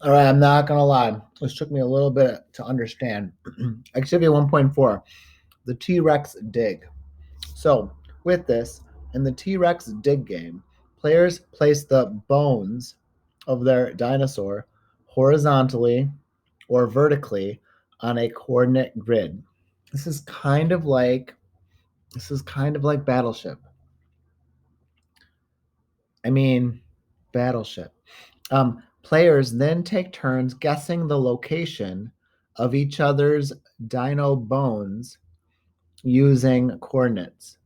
All right, I'm not going to lie. This took me a little bit to understand. Activity 1.4, the T-Rex dig. So, with this, in the T-Rex dig game, players place the bones of their dinosaur horizontally or vertically on a coordinate grid. This is kind of like Battleship. I mean, Battleship. Players then take turns guessing the location of each other's dino bones using coordinates.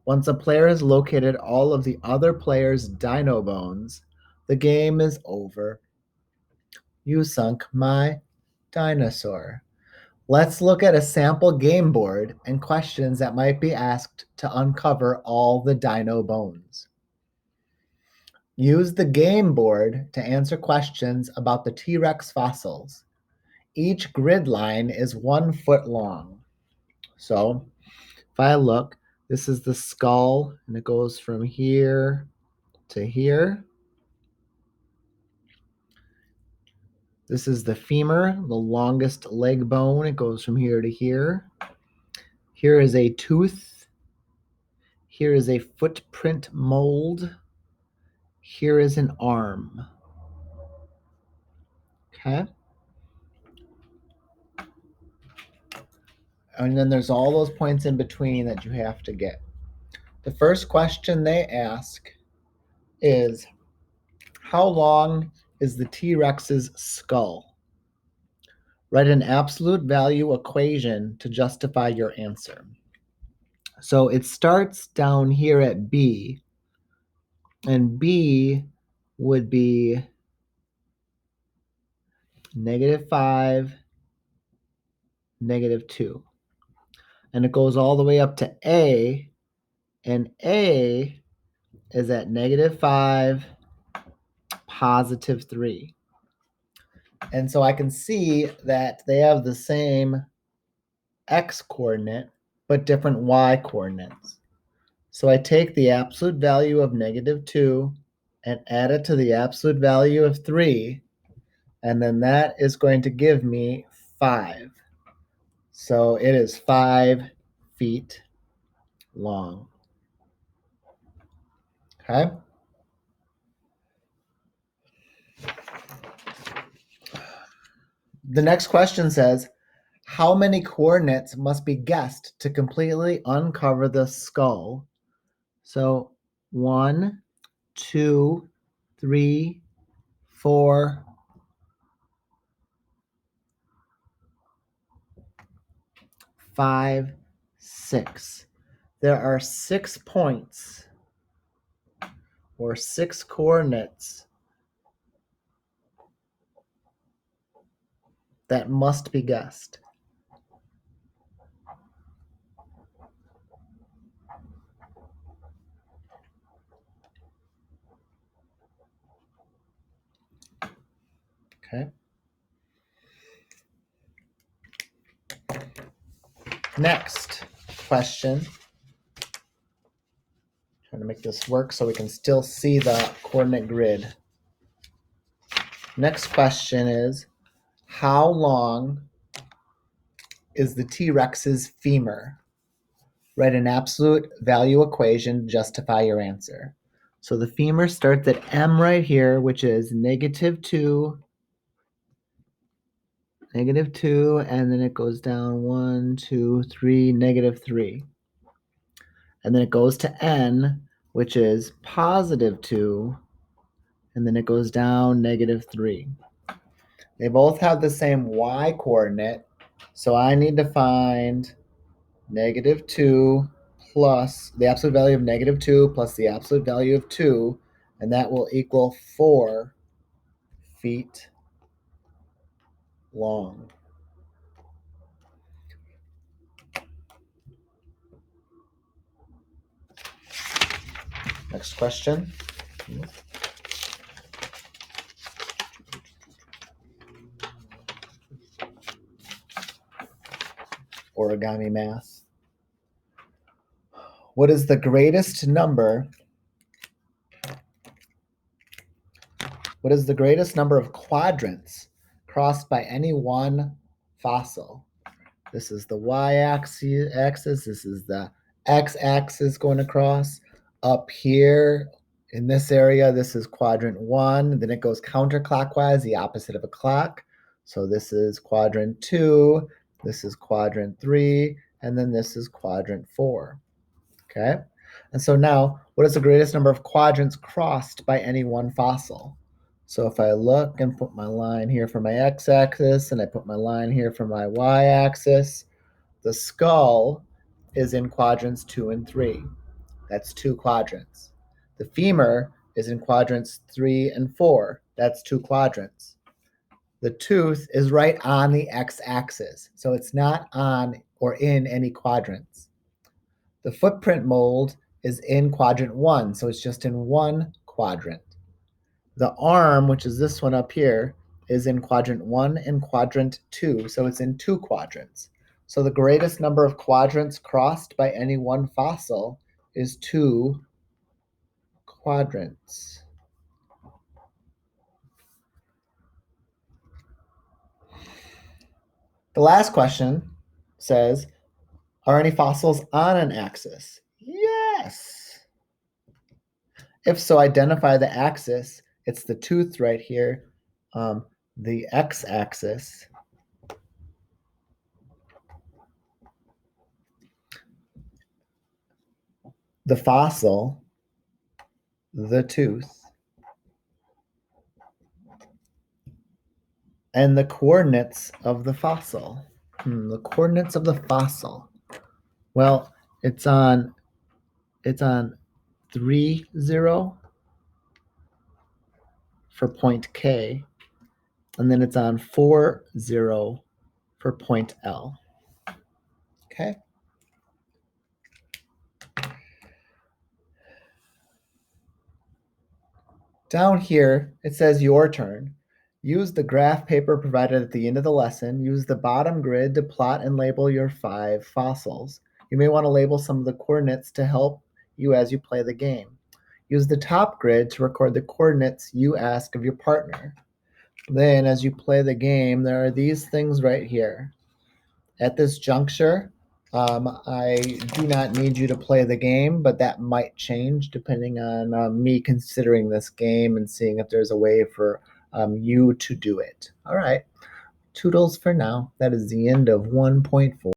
Once a player has located all of the other player's dino bones, the game is over. You sunk my dinosaur. Let's look at a sample game board and questions that might be asked to uncover all the dino bones. Use the game board to answer questions about the T-Rex fossils. Each grid line is 1 foot long. So if I look, this is the skull, and it goes from here to here. This is the femur, the longest leg bone. It goes from here to here. Here is a tooth. Here is a footprint mold. Here is an arm. Okay. And then there's all those points in between that you have to get. The first question they ask is, how long is the T-Rex's skull? Write an absolute value equation to justify your answer. So it starts down here at B, and B would be -5, -2. And it goes all the way up to A, and A is at -5, +3. And so I can see that they have the same x coordinate, but different y coordinates. So I take the absolute value of -2 and add it to the absolute value of 3, and then that is going to give me 5. So it is 5 feet long. Okay? The next question says, how many coordinates must be guessed to completely uncover the skull? So 1, 2, 3, 4, 5, 6. There are 6 points or 6 coordinates that must be guessed. Okay. Next question. Trying to make this work so we can still see the coordinate grid. Next question is, how long is the T-Rex's femur? Write an absolute value equation to justify your answer. So the femur starts at M right here, which is -2, -2, and then it goes down 1, 2, 3, -3. And then it goes to N, which is +2, and then it goes down -3. They both have the same y coordinate, so I need to find -2 plus the absolute value of -2 plus the absolute value of 2, and that will equal 4 feet long. Next question. Origami math. What is the greatest number What is the greatest number of quadrants crossed by any one fossil? This is the y-axis. This is the x-axis going across. Up here in this area, this is quadrant 1. Then it goes counterclockwise, the opposite of a clock. So this is quadrant 2. This is quadrant 3. And then this is quadrant 4. Okay? And so now, what is the greatest number of quadrants crossed by any one fossil? So if I look and put my line here for my x-axis and I put my line here for my y-axis, the skull is in quadrants 2 and 3. That's 2 quadrants. The femur is in quadrants 3 and 4. That's 2 quadrants. The tooth is right on the x-axis, so it's not on or in any quadrants. The footprint mold is in quadrant 1, so it's just in 1 quadrant. The arm, which is this one up here, is in quadrant 1 and quadrant 2, so it's in 2 quadrants. So the greatest number of quadrants crossed by any one fossil is 2 quadrants. The last question says, are any fossils on an axis? Yes. If so, identify the axis. It's the tooth right here, the x-axis. The fossil, the tooth, and the coordinates of the fossil. The coordinates of the fossil. Well, it's on 3, 0 for point K, and then it's on 4, 0 for point L. Okay. Down here, it says your turn. Use the graph paper provided at the end of the lesson. Use the bottom grid to plot and label your 5 fossils. You may want to label some of the coordinates to help you as you play the game. Use the top grid to record the coordinates you ask of your partner. Then, as you play the game, there are these things right here. At this juncture, I do not need you to play the game, but that might change depending on me considering this game and seeing if there's a way for you to do it. All right. Toodles for now. That is the end of 1.4.